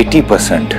80%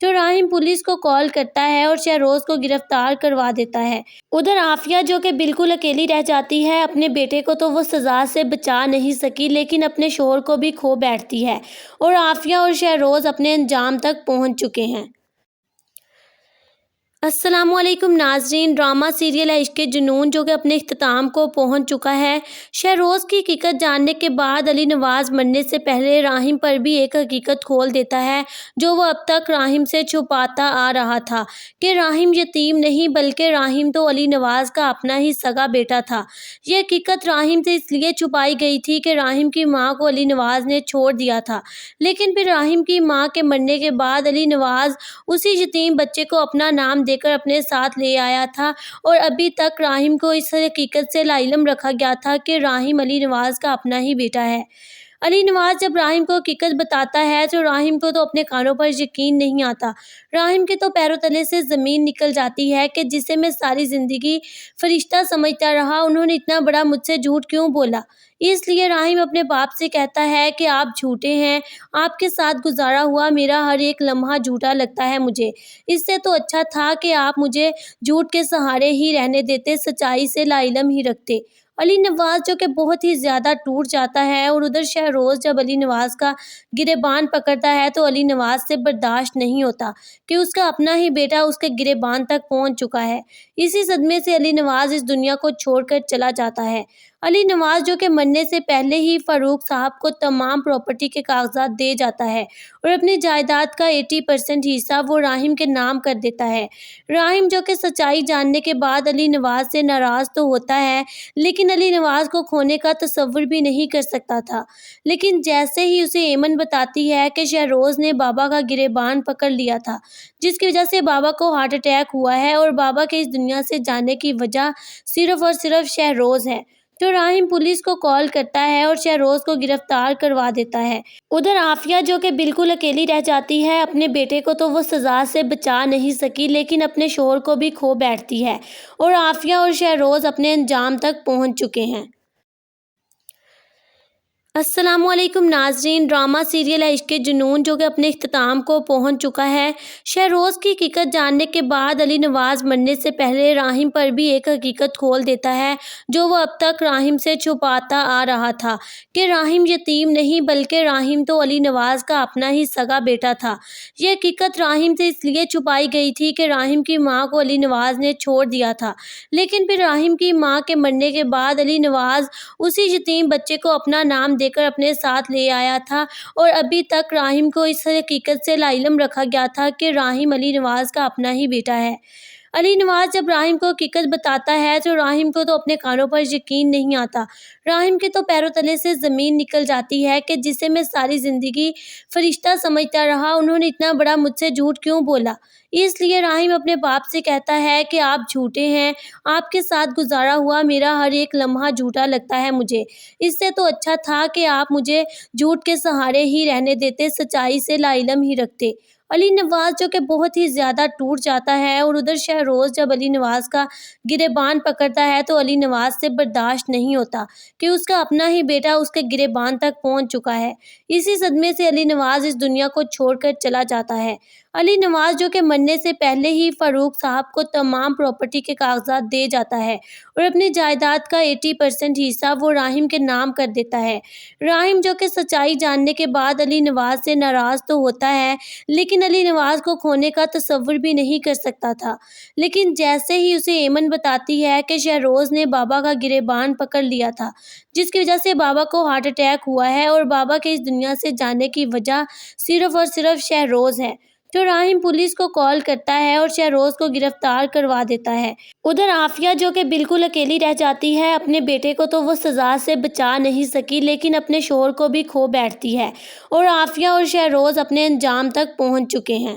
تو راہم پولیس کو کال کرتا ہے اور شہروز کو گرفتار کروا دیتا ہے۔ ادھر عافیہ جو کہ بالکل اکیلی رہ جاتی ہے، اپنے بیٹے کو تو وہ سزا سے بچا نہیں سکی لیکن اپنے شوہر کو بھی کھو بیٹھتی ہے اور عافیہ اور شہروز اپنے انجام تک پہنچ چکے ہیں۔ السلام علیکم ناظرین، ڈرامہ سیریل عشق کے جنون جو کہ اپنے اختتام کو پہنچ چکا ہے۔ شہروز کی حقیقت جاننے کے بعد علی نواز مرنے سے پہلے راہم پر بھی ایک حقیقت کھول دیتا ہے جو وہ اب تک راہم سے چھپاتا آ رہا تھا کہ راہم یتیم نہیں بلکہ راہم تو علی نواز کا اپنا ہی سگا بیٹا تھا۔ یہ حقیقت راہم سے اس لیے چھپائی گئی تھی کہ راہم کی ماں کو علی نواز نے چھوڑ دیا تھا، لیکن پھر راہم کی ماں کے مرنے کے بعد علی نواز اسی یتیم بچے کو اپنا نام دے کر اپنے ساتھ لے آیا تھا اور ابھی تک راہم کو اس حقیقت سے لاعلم رکھا گیا تھا کہ راہم علی نواز کا اپنا ہی بیٹا ہے۔ علی نواز جب راہم کو حقیقت بتاتا ہے تو راہم کو تو اپنے کانوں پر یقین نہیں آتا۔ راہم کے تو پیروں تلے سے زمین نکل جاتی ہے کہ جسے میں ساری زندگی فرشتہ سمجھتا رہا، انہوں نے اتنا بڑا مجھ سے جھوٹ کیوں بولا۔ اس لیے راہم اپنے باپ سے کہتا ہے کہ آپ جھوٹے ہیں، آپ کے ساتھ گزارا ہوا میرا ہر ایک لمحہ جھوٹا لگتا ہے مجھے۔ اس سے تو اچھا تھا کہ آپ مجھے جھوٹ کے سہارے ہی رہنے دیتے، سچائی سے لاعلم ہی رکھتے۔ علی نواز جو کہ بہت ہی زیادہ ٹوٹ جاتا ہے اور ادھر شہروز جب علی نواز کا گریبان پکڑتا ہے تو علی نواز سے برداشت نہیں ہوتا کہ اس کا اپنا ہی بیٹا اس کے گریبان تک پہنچ چکا ہے۔ اسی صدمے سے علی نواز اس دنیا کو چھوڑ کر چلا جاتا ہے۔ علی نواز جو کہ مرنے سے پہلے ہی فاروق صاحب کو تمام پراپرٹی کے کاغذات دے جاتا ہے اور اپنی جائیداد کا 80% حصہ وہ راہم کے نام کر دیتا ہے۔ راہم جو کہ سچائی جاننے کے بعد علی نواز سے ناراض تو ہوتا ہے لیکن علی نواز کو کھونے کا تصور بھی نہیں کر سکتا تھا۔ لیکن جیسے ہی اسے ایمن بتاتی ہے کہ شہروز نے بابا کا گریبان پکڑ لیا تھا جس کی وجہ سے بابا کو ہارٹ اٹیک ہوا ہے اور بابا کے اس دنیا سے جانے کی وجہ صرف اور صرف شہروز ہے، تو راہم پولیس کو کال کرتا ہے اور شہروز کو گرفتار کروا دیتا ہے۔ ادھر عافیہ جو کہ بالکل اکیلی رہ جاتی ہے، اپنے بیٹے کو تو وہ سزا سے بچا نہیں سکی لیکن اپنے شوہر کو بھی کھو بیٹھتی ہے اور عافیہ اور شہروز اپنے انجام تک پہنچ چکے ہیں۔ السلام علیکم ناظرین، ڈرامہ سیریل عشق کے جنون جو کہ اپنے اختتام کو پہنچ چکا ہے۔ شہروز کی حقیقت جاننے کے بعد علی نواز مرنے سے پہلے راہم پر بھی ایک حقیقت کھول دیتا ہے جو وہ اب تک راہم سے چھپاتا آ رہا تھا کہ راہم یتیم نہیں بلکہ راہم تو علی نواز کا اپنا ہی سگا بیٹا تھا۔ یہ حقیقت راہم سے اس لیے چھپائی گئی تھی کہ راہم کی ماں کو علی نواز نے چھوڑ دیا تھا، لیکن پھر راہم کی ماں کے مرنے کے بعد علی نواز اسی یتیم بچے کو اپنا نام دے کر اپنے ساتھ لے آیا تھا اور ابھی تک راہم کو اس حقیقت سے لاعلم رکھا گیا تھا کہ راہم علی نواز کا اپنا ہی بیٹا ہے۔ علی نواز جب راہم کو حقیقت بتاتا ہے تو راہم کو تو اپنے کانوں پر یقین نہیں آتا۔ راہم کے تو پیروں تلے سے زمین نکل جاتی ہے کہ جسے میں ساری زندگی فرشتہ سمجھتا رہا، انہوں نے اتنا بڑا مجھ سے جھوٹ کیوں بولا۔ اس لیے راہم اپنے باپ سے کہتا ہے کہ آپ جھوٹے ہیں، آپ کے ساتھ گزارا ہوا میرا ہر ایک لمحہ جھوٹا لگتا ہے مجھے۔ اس سے تو اچھا تھا کہ آپ مجھے جھوٹ کے سہارے ہی رہنے دیتے، سچائی سے لاعلم ہی رکھتے۔ علی نواز جو کہ بہت ہی زیادہ ٹوٹ جاتا ہے اور ادھر شہروز جب علی نواز کا گریبان پکڑتا ہے تو علی نواز سے برداشت نہیں ہوتا کہ اس کا اپنا ہی بیٹا اس کے گریبان تک پہنچ چکا ہے۔ اسی صدمے سے علی نواز اس دنیا کو چھوڑ کر چلا جاتا ہے۔ علی نواز جو کہ مرنے سے پہلے ہی فاروق صاحب کو تمام پراپرٹی کے کاغذات دے جاتا ہے اور اپنی جائیداد کا 80% حصہ وہ راہم کے نام کر دیتا ہے۔ راہم جو کہ سچائی جاننے کے بعد علی نواز سے ناراض تو ہوتا ہے لیکن علی نواز کو کھونے کا تصور بھی نہیں کر سکتا تھا۔ لیکن جیسے ہی اسے ایمن بتاتی ہے کہ شہروز نے بابا کا گریبان پکڑ لیا تھا جس کی وجہ سے بابا کو ہارٹ اٹیک ہوا ہے اور بابا کے اس دنیا سے جانے کی وجہ صرف اور صرف شہروز ہے، تو راہم پولیس کو کال کرتا ہے اور شہروز کو گرفتار کروا دیتا ہے۔ ادھر عافیہ جو کہ بالکل اکیلی رہ جاتی ہے، اپنے بیٹے کو تو وہ سزا سے بچا نہیں سکی لیکن اپنے شوہر کو بھی کھو بیٹھتی ہے اور عافیہ اور شہروز اپنے انجام تک پہنچ چکے ہیں۔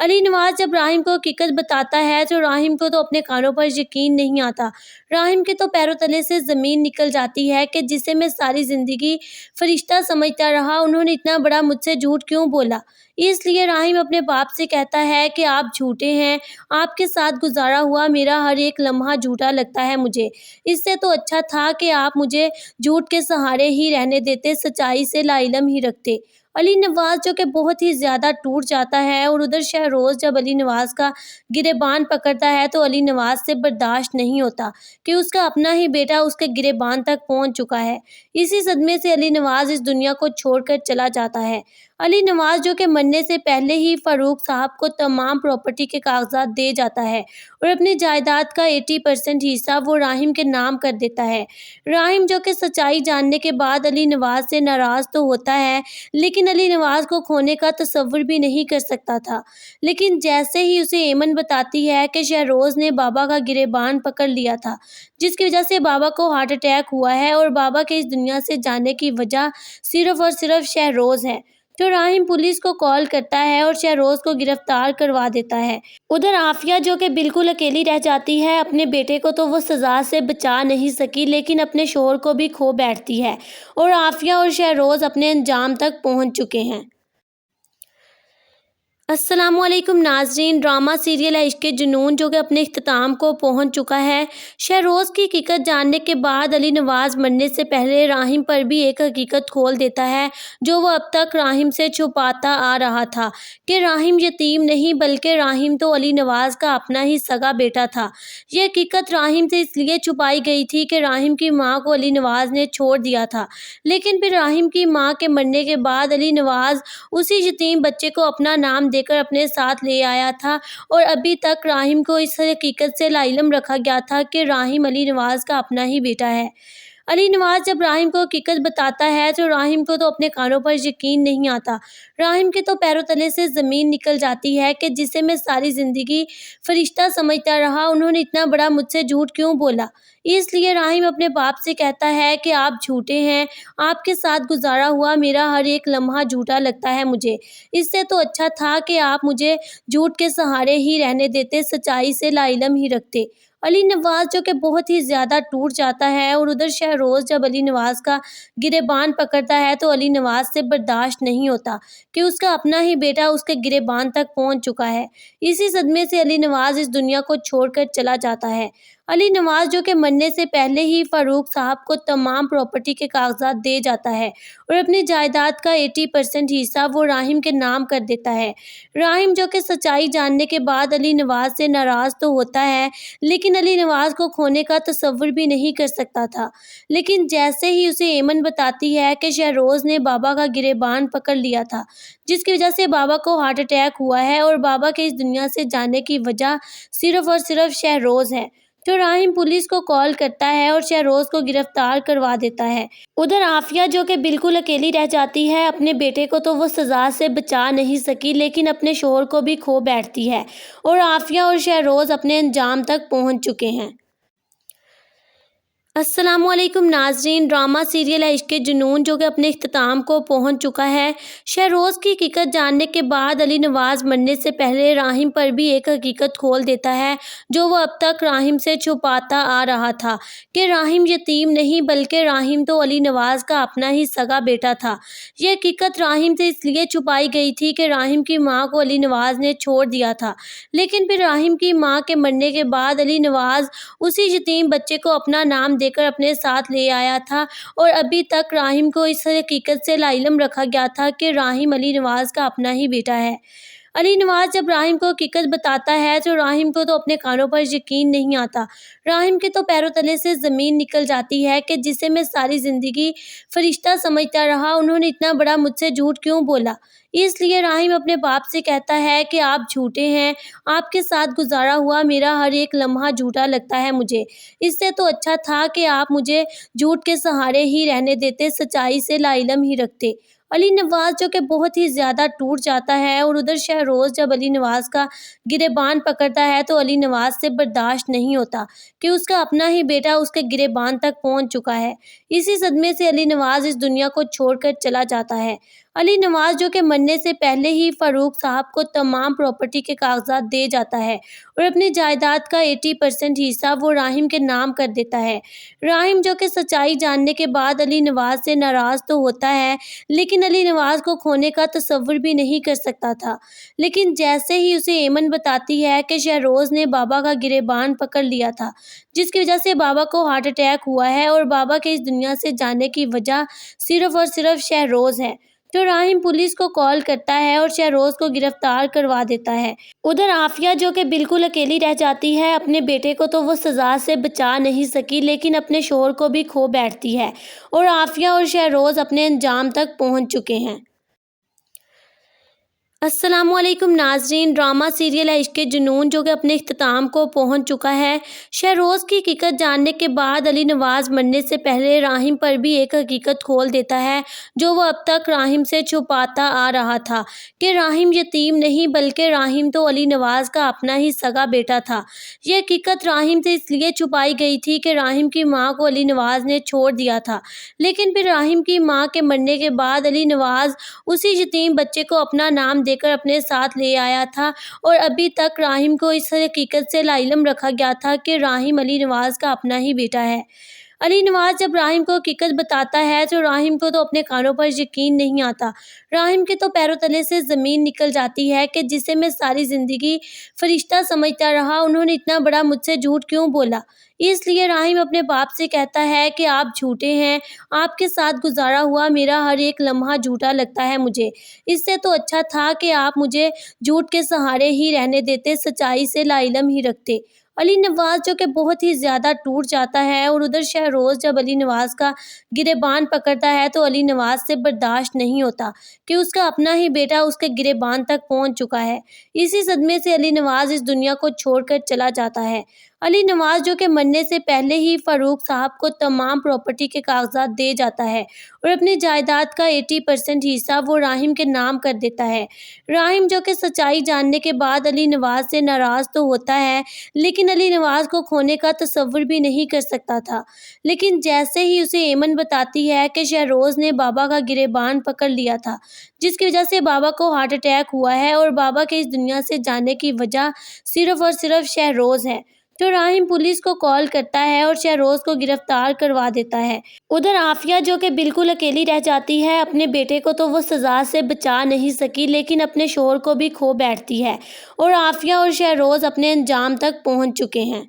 علی نواز جب راہم کو حقیقت بتاتا ہے تو راہم کو تو اپنے کانوں پر یقین نہیں آتا۔ راہم کے تو پیروں تلے سے زمین نکل جاتی ہے کہ جسے میں ساری زندگی فرشتہ سمجھتا رہا، انہوں نے اتنا بڑا مجھ سے جھوٹ کیوں بولا؟ اس لیے راہم اپنے باپ سے کہتا ہے کہ آپ جھوٹے ہیں، آپ کے ساتھ گزارا ہوا میرا ہر ایک لمحہ جھوٹا لگتا ہے مجھے۔ اس سے تو اچھا تھا کہ آپ مجھے جھوٹ کے سہارے ہی رہنے دیتے، سچائی سے لا علم ہی رکھتے۔ علی نواز جو کہ بہت ہی زیادہ ٹوٹ جاتا ہے، اور ادھر شہروز جب علی نواز کا گریبان پکڑتا ہے تو علی نواز سے برداشت نہیں ہوتا کہ اس کا اپنا ہی بیٹا اس کے گریبان تک پہنچ چکا ہے۔ اسی صدمے سے علی نواز اس دنیا کو چھوڑ کر چلا جاتا ہے۔ علی نواز جو کہ مرنے سے پہلے ہی فاروق صاحب کو تمام پراپرٹی کے کاغذات دے جاتا ہے اور اپنی جائیداد کا 80% حصہ وہ راہم کے نام کر دیتا ہے۔ راہم جو کہ سچائی جاننے کے بعد علی نواز سے ناراض تو ہوتا ہے، لیکن علی نواز کو کھونے کا تصور بھی نہیں کر سکتا تھا۔ لیکن جیسے ہی اسے ایمن بتاتی ہے کہ شہروز نے بابا کا گریبان پکڑ لیا تھا، جس کی وجہ سے بابا کو ہارٹ اٹیک ہوا ہے اور بابا کے اس دنیا سے جانے کی وجہ صرف اور صرف شہروز ہے، تو راہم پولیس کو کال کرتا ہے اور شہروز کو گرفتار کروا دیتا ہے۔ ادھر عافیہ جو کہ بالکل اکیلی رہ جاتی ہے، اپنے بیٹے کو تو وہ سزا سے بچا نہیں سکی لیکن اپنے شوہر کو بھی کھو بیٹھتی ہے، اور عافیہ اور شہروز اپنے انجام تک پہنچ چکے ہیں۔ السلام علیکم ناظرین، ڈرامہ سیریل عشق کے جنون جو کہ اپنے اختتام کو پہنچ چکا ہے۔ شہروز کی حقیقت جاننے کے بعد علی نواز مرنے سے پہلے راہم پر بھی ایک حقیقت کھول دیتا ہے جو وہ اب تک راہم سے چھپاتا آ رہا تھا، کہ راہم یتیم نہیں بلکہ راہم تو علی نواز کا اپنا ہی سگا بیٹا تھا۔ یہ حقیقت راہم سے اس لیے چھپائی گئی تھی کہ راہم کی ماں کو علی نواز نے چھوڑ دیا تھا، لیکن پھر راہم کی ماں کے مرنے کے بعد علی نواز اسی یتیم بچے کو اپنا نام دے کر اپنے ساتھ لے آیا تھا، اور ابھی تک راہم کو اس حقیقت سے لا علم رکھا گیا تھا کہ راہم علی نواز کا اپنا ہی بیٹا ہے۔ علی نواز جب راہم کو حقیقت بتاتا ہے تو راہم کو تو اپنے کانوں پر یقین نہیں آتا۔ راہم کے تو پیروں تلے سے زمین نکل جاتی ہے کہ جسے میں ساری زندگی فرشتہ سمجھتا رہا، انہوں نے اتنا بڑا مجھ سے جھوٹ کیوں بولا؟ اس لیے راہم اپنے باپ سے کہتا ہے کہ آپ جھوٹے ہیں، آپ کے ساتھ گزارا ہوا میرا ہر ایک لمحہ جھوٹا لگتا ہے مجھے۔ اس سے تو اچھا تھا کہ آپ مجھے جھوٹ کے سہارے ہی رہنے دیتے، سچائی سے لا علم ہی رکھتے۔ علی نواز جو کہ بہت ہی زیادہ ٹوٹ جاتا ہے، اور ادھر شہروز جب علی نواز کا گریبان پکڑتا ہے تو علی نواز سے برداشت نہیں ہوتا کہ اس کا اپنا ہی بیٹا اس کے گریبان تک پہنچ چکا ہے۔ اسی صدمے سے علی نواز اس دنیا کو چھوڑ کر چلا جاتا ہے۔ علی نواز جو کہ مرنے سے پہلے ہی فاروق صاحب کو تمام پراپرٹی کے کاغذات دے جاتا ہے اور اپنی جائیداد کا 80% حصہ وہ راہم کے نام کر دیتا ہے۔ راہم جو کہ سچائی جاننے کے بعد علی نواز سے ناراض تو ہوتا ہے، لیکن علی نواز کو کھونے کا تصور بھی نہیں کر سکتا تھا۔ لیکن جیسے ہی اسے ایمن بتاتی ہے کہ شہروز نے بابا کا گریبان پکڑ لیا تھا، جس کی وجہ سے بابا کو ہارٹ اٹیک ہوا ہے اور بابا کے اس دنیا سے جانے کی وجہ صرف اور صرف شہروز ہے، تو راہم پولیس کو کال کرتا ہے اور شہروز کو گرفتار کروا دیتا ہے۔ ادھر عافیہ جو کہ بالکل اکیلی رہ جاتی ہے، اپنے بیٹے کو تو وہ سزا سے بچا نہیں سکی لیکن اپنے شوہر کو بھی کھو بیٹھتی ہے، اور عافیہ اور شہروز اپنے انجام تک پہنچ چکے ہیں۔ السلام علیکم ناظرین، ڈرامہ سیریل عشق کے جنون جو کہ اپنے اختتام کو پہنچ چکا ہے۔ شہروز کی حقیقت جاننے کے بعد علی نواز مرنے سے پہلے راہم پر بھی ایک حقیقت کھول دیتا ہے جو وہ اب تک راہم سے چھپاتا آ رہا تھا، کہ راہم یتیم نہیں بلکہ راہم تو علی نواز کا اپنا ہی سگا بیٹا تھا۔ یہ حقیقت راہم سے اس لیے چھپائی گئی تھی کہ راہم کی ماں کو علی نواز نے چھوڑ دیا تھا، لیکن پھر راہم کی ماں کے مرنے کے بعد علی نواز اسی یتیم بچے کو اپنا نام دے کر اپنے ساتھ لے آیا تھا، اور ابھی تک راہم کو اس حقیقت سے لا علم رکھا گیا تھا کہ راہم علی نواز کا اپنا ہی بیٹا ہے۔ علی نواز جب راہم کو حقیقت بتاتا ہے تو راہم کو تو اپنے کانوں پر یقین نہیں آتا۔ راہم کے تو پیروں تلے سے زمین نکل جاتی ہے کہ جسے میں ساری زندگی فرشتہ سمجھتا رہا، انہوں نے اتنا بڑا مجھ سے جھوٹ کیوں بولا؟ اس لیے راہم اپنے باپ سے کہتا ہے کہ آپ جھوٹے ہیں، آپ کے ساتھ گزارا ہوا میرا ہر ایک لمحہ جھوٹا لگتا ہے مجھے۔ اس سے تو اچھا تھا کہ آپ مجھے جھوٹ کے سہارے ہی رہنے دیتے، سچائی سے لا علم ہی رکھتے۔ علی نواز جو کہ بہت ہی زیادہ ٹوٹ جاتا ہے، اور ادھر شہروز جب علی نواز کا گریبان پکڑتا ہے تو علی نواز سے برداشت نہیں ہوتا کہ اس کا اپنا ہی بیٹا اس کے گریبان تک پہنچ چکا ہے۔ اسی صدمے سے علی نواز اس دنیا کو چھوڑ کر چلا جاتا ہے۔ علی نواز جو کہ مرنے سے پہلے ہی فاروق صاحب کو تمام پراپرٹی کے کاغذات دے جاتا ہے اور اپنی جائیداد کا 80% حصہ وہ راہم کے نام کر دیتا ہے۔ راہم جو کہ سچائی جاننے کے بعد علی نواز سے ناراض تو ہوتا ہے لیکن علی نواز کو کھونے کا تصور بھی نہیں کر سکتا تھا۔ لیکن جیسے ہی اسے ایمن بتاتی ہے کہ شہروز نے بابا کا گریبان پکڑ لیا تھا جس کی وجہ سے بابا کو ہارٹ اٹیک ہوا ہے اور بابا کے اس دنیا سے جانے کی وجہ صرف اور صرف شہروز ہے، تو راہم پولیس کو کال کرتا ہے اور شہروز کو گرفتار کروا دیتا ہے۔ ادھر عافیہ جو کہ بالکل اکیلی رہ جاتی ہے، اپنے بیٹے کو تو وہ سزا سے بچا نہیں سکی لیکن اپنے شوہر کو بھی کھو بیٹھتی ہے اور عافیہ اور شہروز اپنے انجام تک پہنچ چکے ہیں۔ السلام علیکم ناظرین، ڈرامہ سیریل عشق جنون جو کہ اپنے اختتام کو پہنچ چکا ہے۔ شہروز کی حقیقت جاننے کے بعد علی نواز مرنے سے پہلے راہم پر بھی ایک حقیقت کھول دیتا ہے جو وہ اب تک راہم سے چھپاتا آ رہا تھا کہ راہم یتیم نہیں بلکہ راہم تو علی نواز کا اپنا ہی سگا بیٹا تھا۔ یہ حقیقت راہم سے اس لیے چھپائی گئی تھی کہ راہم کی ماں کو علی نواز نے چھوڑ دیا تھا، لیکن پھر راہم کی ماں کے مرنے کے بعد علی نواز اسی یتیم بچے کو اپنا نام دے کر اپنے ساتھ لے آیا تھا اور ابھی تک راہم کو اس حقیقت سے لاعلم رکھا گیا تھا کہ راہم علی نواز کا اپنا ہی بیٹا ہے۔ علی نواز جب راہم کو حقیقت بتاتا ہے تو راہم کو تو اپنے کانوں پر یقین نہیں آتا۔ راہم کے تو پیروں تلے سے زمین نکل جاتی ہے کہ جسے میں ساری زندگی فرشتہ سمجھتا رہا، انہوں نے اتنا بڑا مجھ سے جھوٹ کیوں بولا۔ اس لیے راہم اپنے باپ سے کہتا ہے کہ آپ جھوٹے ہیں، آپ کے ساتھ گزارا ہوا میرا ہر ایک لمحہ جھوٹا لگتا ہے مجھے، اس سے تو اچھا تھا کہ آپ مجھے جھوٹ کے سہارے ہی رہنے دیتے، سچائی سے لاعلم ہی رکھتے۔ علی نواز جو کہ بہت ہی زیادہ ٹوٹ جاتا ہے اور ادھر شہروز جب علی نواز کا گریبان پکڑتا ہے تو علی نواز سے برداشت نہیں ہوتا کہ اس کا اپنا ہی بیٹا اس کے گریبان تک پہنچ چکا ہے۔ اسی صدمے سے علی نواز اس دنیا کو چھوڑ کر چلا جاتا ہے۔ علی نواز جو کہ مرنے سے پہلے ہی فاروق صاحب کو تمام پراپرٹی کے کاغذات دے جاتا ہے اور اپنی جائیداد کا 80% حصہ وہ راہم کے نام کر دیتا ہے۔ راہم جو کہ سچائی جاننے کے بعد علی نواز سے ناراض تو ہوتا ہے لیکن علی نواز کو کھونے کا تصور بھی نہیں کر سکتا تھا۔ لیکن جیسے ہی اسے ایمن بتاتی ہے کہ شہروز نے بابا کا گریبان پکڑ لیا تھا جس کی وجہ سے بابا کو ہارٹ اٹیک ہوا ہے اور بابا کے اس دنیا سے جانے کی وجہ صرف اور صرف شہروز ہے، تو راہم پولیس کو کال کرتا ہے اور شہروز کو گرفتار کروا دیتا ہے۔ ادھر عافیہ جو کہ بالکل اکیلی رہ جاتی ہے، اپنے بیٹے کو تو وہ سزا سے بچا نہیں سکی لیکن اپنے شوہر کو بھی کھو بیٹھتی ہے اور عافیہ اور شہروز اپنے انجام تک پہنچ چکے ہیں۔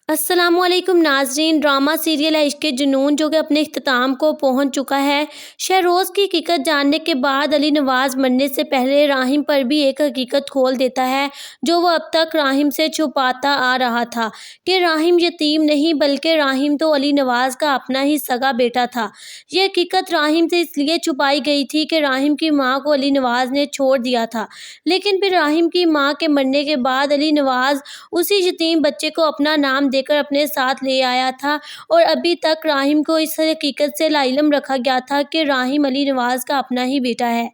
السلام علیکم ناظرین، ڈرامہ سیریل عشق جنون جو کہ اپنے اختتام کو پہنچ چکا ہے۔ شہروز کی حقیقت جاننے کے بعد علی نواز مرنے سے پہلے راہم پر بھی ایک حقیقت کھول دیتا ہے جو وہ اب تک راہم سے چھپاتا آ رہا تھا کہ راہم یتیم نہیں بلکہ راہم تو علی نواز کا اپنا ہی سگا بیٹا تھا۔ یہ حقیقت راہم سے اس لیے چھپائی گئی تھی کہ راہم کی ماں کو علی نواز نے چھوڑ دیا تھا، لیکن پھر راہم کی ماں کے مرنے کے بعد علی نواز اسی یتیم بچے کو اپنا نام دے کر اپنے ساتھ لے آیا تھا اور ابھی تک راہم کو اس حقیقت سے لاعلم رکھا گیا تھا کہ راہم علی نواز کا اپنا ہی بیٹا ہے۔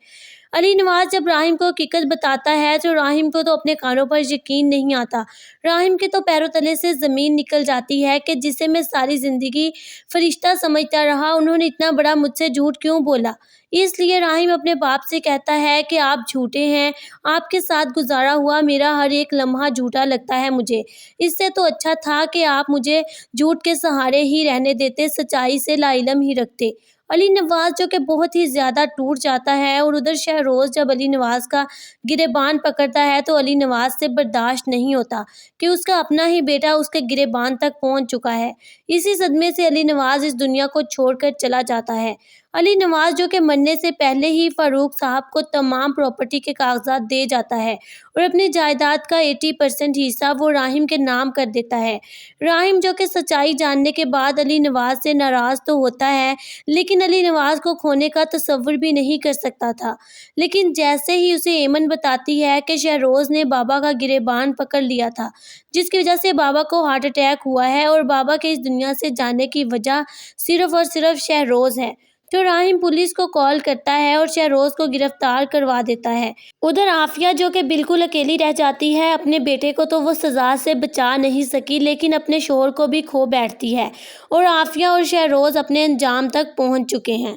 علی نواز جب راہم کو حقیقت بتاتا ہے تو راہم کو تو اپنے کانوں پر یقین نہیں آتا۔ راہم کے تو پیروں تلے سے زمین نکل جاتی ہے کہ جسے میں ساری زندگی فرشتہ سمجھتا رہا، انہوں نے اتنا بڑا مجھ سے جھوٹ کیوں بولا۔ اس لیے راہم اپنے باپ سے کہتا ہے کہ آپ جھوٹے ہیں، آپ کے ساتھ گزارا ہوا میرا ہر ایک لمحہ جھوٹا لگتا ہے مجھے، اس سے تو اچھا تھا کہ آپ مجھے جھوٹ کے سہارے ہی رہنے دیتے، سچائی سے لاعلم ہی رکھتے۔ علی نواز جو کہ بہت ہی زیادہ ٹوٹ جاتا ہے اور ادھر شہروز جب علی نواز کا گریبان پکڑتا ہے تو علی نواز سے برداشت نہیں ہوتا کہ اس کا اپنا ہی بیٹا اس کے گریبان تک پہنچ چکا ہے۔ اسی صدمے سے علی نواز اس دنیا کو چھوڑ کر چلا جاتا ہے۔ علی نواز جو کہ مرنے سے پہلے ہی فاروق صاحب کو تمام پراپرٹی کے کاغذات دے جاتا ہے اور اپنی جائیداد کا 80% حصہ وہ راہم کے نام کر دیتا ہے۔ راہم جو کہ سچائی جاننے کے بعد علی نواز سے ناراض تو ہوتا ہے لیکن علی نواز کو کھونے کا تصور بھی نہیں کر سکتا تھا۔ لیکن جیسے ہی اسے ایمن بتاتی ہے کہ شہروز نے بابا کا گریبان پکڑ لیا تھا جس کی وجہ سے بابا کو ہارٹ اٹیک ہوا ہے اور بابا کے اس دنیا سے جانے کی وجہ صرف اور صرف شہروز ہے، تو راہم پولیس کو کال کرتا ہے اور شہروز کو گرفتار کروا دیتا ہے۔ ادھر عافیہ جو کہ بالکل اکیلی رہ جاتی ہے، اپنے بیٹے کو تو وہ سزا سے بچا نہیں سکی لیکن اپنے شوہر کو بھی کھو بیٹھتی ہے اور عافیہ اور شہروز اپنے انجام تک پہنچ چکے ہیں۔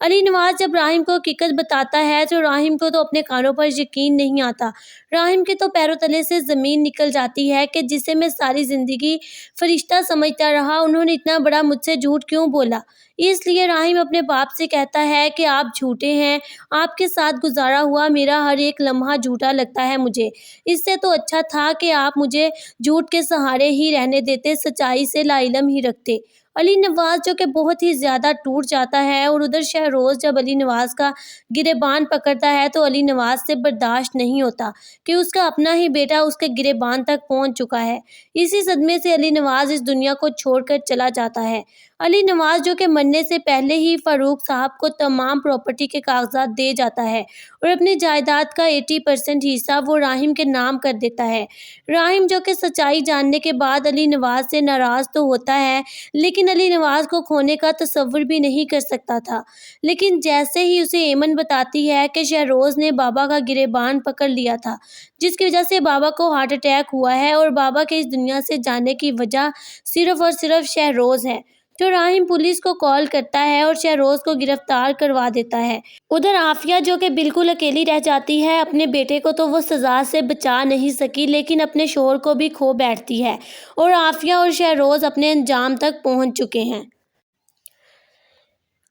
علی نواز جب راہم کو حقیقت بتاتا ہے تو راہم کو تو اپنے کانوں پر یقین نہیں آتا۔ راہم کے تو پیروں تلے سے زمین نکل جاتی ہے کہ جسے میں ساری زندگی فرشتہ سمجھتا رہا، انہوں نے اتنا بڑا مجھ سے جھوٹ کیوں بولا؟ اس لیے راہم اپنے باپ سے کہتا ہے کہ آپ جھوٹے ہیں، آپ کے ساتھ گزارا ہوا میرا ہر ایک لمحہ جھوٹا لگتا ہے مجھے۔ اس سے تو اچھا تھا کہ آپ مجھے جھوٹ کے سہارے ہی رہنے دیتے، سچائی سے لا علم ہی رکھتے۔ علی نواز جو کہ بہت ہی زیادہ ٹوٹ جاتا ہے، اور ادھر شہروز جب علی نواز کا گریبان پکڑتا ہے تو علی نواز سے برداشت نہیں ہوتا کہ اس کا اپنا ہی بیٹا اس کے گریبان تک پہنچ چکا ہے۔ اسی صدمے سے علی نواز اس دنیا کو چھوڑ کر چلا جاتا ہے۔ علی نواز جو کہ مرنے سے پہلے ہی فاروق صاحب کو تمام پراپرٹی کے کاغذات دے جاتا ہے اور اپنی جائیداد کا 80% حصہ وہ راہم کے نام کر دیتا ہے۔ راہم جو کہ سچائی جاننے کے بعد علی نواز سے ناراض تو ہوتا ہے، لیکن علی نواز کو کھونے کا تصور بھی نہیں کر سکتا تھا۔ لیکن جیسے ہی اسے ایمن بتاتی ہے کہ شہروز نے بابا کا گریبان پکڑ لیا تھا، جس کی وجہ سے بابا کو ہارٹ اٹیک ہوا ہے، اور بابا کے اس دنیا سے جانے کی وجہ صرف اور صرف شہروز ہے، تو راہم پولیس کو کال کرتا ہے اور شہروز کو گرفتار کروا دیتا ہے۔ ادھر عافیہ جو کہ بالکل اکیلی رہ جاتی ہے، اپنے بیٹے کو تو وہ سزا سے بچا نہیں سکی لیکن اپنے شوہر کو بھی کھو بیٹھتی ہے، اور عافیہ اور شہروز اپنے انجام تک پہنچ چکے ہیں۔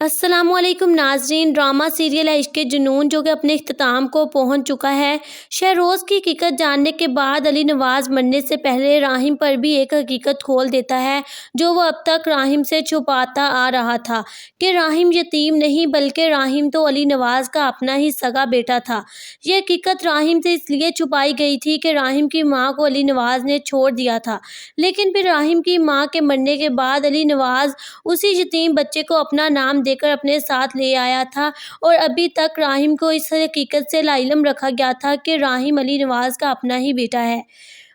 السلام علیکم ناظرین، ڈرامہ سیریل عشق کے جنون جو کہ اپنے اختتام کو پہنچ چکا ہے۔ شہروز کی حقیقت جاننے کے بعد علی نواز مرنے سے پہلے راہم پر بھی ایک حقیقت کھول دیتا ہے جو وہ اب تک راہم سے چھپاتا آ رہا تھا، کہ راہم یتیم نہیں بلکہ راہم تو علی نواز کا اپنا ہی سگا بیٹا تھا۔ یہ حقیقت راہم سے اس لیے چھپائی گئی تھی کہ راہم کی ماں کو علی نواز نے چھوڑ دیا تھا، لیکن پھر راہم کی ماں کے مرنے کے بعد علی نواز اسی یتیم بچے کو اپنا نام دے کر اپنے ساتھ لے آیا تھا، اور ابھی تک راہم کو اس حقیقت سے لا علم رکھا گیا تھا کہ راہم علی نواز کا اپنا ہی بیٹا ہے۔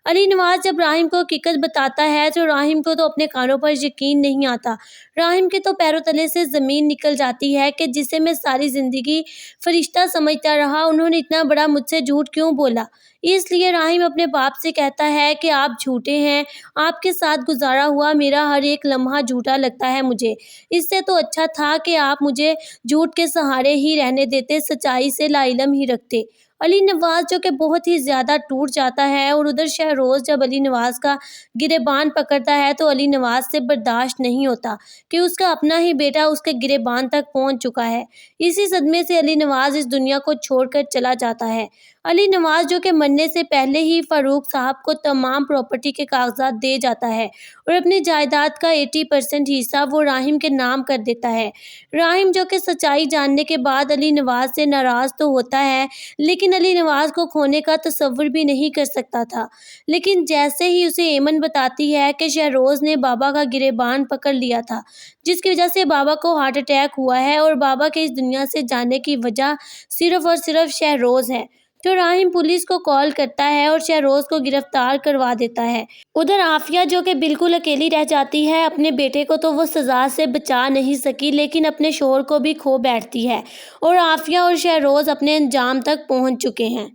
علی نواز جب راہم کو حقیقت بتاتا ہے تو راہم کو تو اپنے کانوں پر یقین نہیں آتا۔ راہم کے تو پیروں تلے سے زمین نکل جاتی ہے کہ جسے میں ساری زندگی فرشتہ سمجھتا رہا، انہوں نے اتنا بڑا مجھ سے جھوٹ کیوں بولا؟ اس لیے راہم اپنے باپ سے کہتا ہے کہ آپ جھوٹے ہیں، آپ کے ساتھ گزارا ہوا میرا ہر ایک لمحہ جھوٹا لگتا ہے مجھے۔ اس سے تو اچھا تھا کہ آپ مجھے جھوٹ کے سہارے ہی رہنے دیتے، سچائی سے لا علم ہی رکھتے۔ علی نواز جو کہ بہت ہی زیادہ ٹوٹ جاتا ہے، اور ادھر شہروز جب علی نواز کا گریبان پکڑتا ہے تو علی نواز سے برداشت نہیں ہوتا کہ اس کا اپنا ہی بیٹا اس کے گریبان تک پہنچ چکا ہے۔ اسی صدمے سے علی نواز اس دنیا کو چھوڑ کر چلا جاتا ہے۔ علی نواز جو کہ مرنے سے پہلے ہی فاروق صاحب کو تمام پراپرٹی کے کاغذات دے جاتا ہے اور اپنی جائیداد کا 80% حصہ وہ راہم کے نام کر دیتا ہے۔ راہم جو کہ سچائی جاننے کے بعد علی نواز سے ناراض تو ہوتا ہے، لیکن علی نواز کو کھونے کا تصور بھی نہیں کر سکتا تھا۔ لیکن جیسے ہی اسے ایمن بتاتی ہے کہ شہروز نے بابا کا گریبان پکڑ لیا تھا، جس کی وجہ سے بابا کو ہارٹ اٹیک ہوا ہے، اور بابا کے اس دنیا سے جانے کی وجہ صرف اور صرف شہروز ہے، تو راہم پولیس کو کال کرتا ہے اور شہروز کو گرفتار کروا دیتا ہے۔ ادھر عافیہ جو کہ بالکل اکیلی رہ جاتی ہے، اپنے بیٹے کو تو وہ سزا سے بچا نہیں سکی لیکن اپنے شوہر کو بھی کھو بیٹھتی ہے، اور عافیہ اور شہروز اپنے انجام تک پہنچ چکے ہیں۔